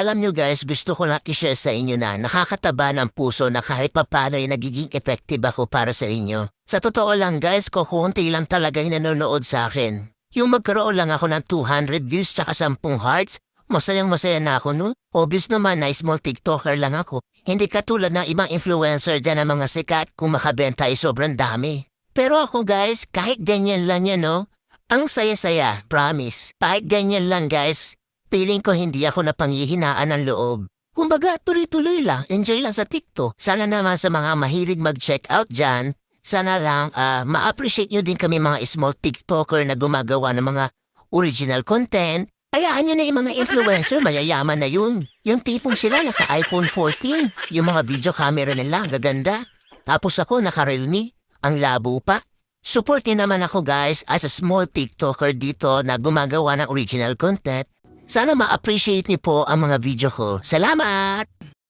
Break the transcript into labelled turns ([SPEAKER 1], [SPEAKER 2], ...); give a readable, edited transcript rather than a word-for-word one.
[SPEAKER 1] Alam nyo guys, gusto ko lang i-share sa inyo na nakakataba ng puso na kahit papano ay nagiging effective ako para sa inyo. Sa totoo lang guys, kukunti lang talaga yung nanonood sa akin. Yung magkaroon lang ako ng 200 views tsaka 10 hearts, masayang masaya na ako no? Obvious naman na small TikToker lang ako. Hindi katulad ng ibang influencer dyan ng mga sikat kung makabenta ay sobrang dami. Pero ako guys, kahit ganyan lang yan no? Ang saya-saya, promise. Kahit ganyan lang guys. Feeling ko hindi ako napanghihinaan ng loob. Kumbaga, tuloy-tuloy lang, enjoy lang sa TikTok. Sana naman sa mga mahilig mag-check out dyan, sana lang ma-appreciate nyo din kami mga small TikToker na gumagawa ng mga original content. Hayaan nyo na yung mga influencer, mayayaman na yun. Yung tipong sila naka-iPhone 14, yung mga video camera nila, gaganda. Tapos ako naka-Realme, ang labo pa. Support nyo naman ako guys as a small TikToker dito na gumagawa ng original content. Sana ma-appreciate niyo po ang mga video ko. Salamat!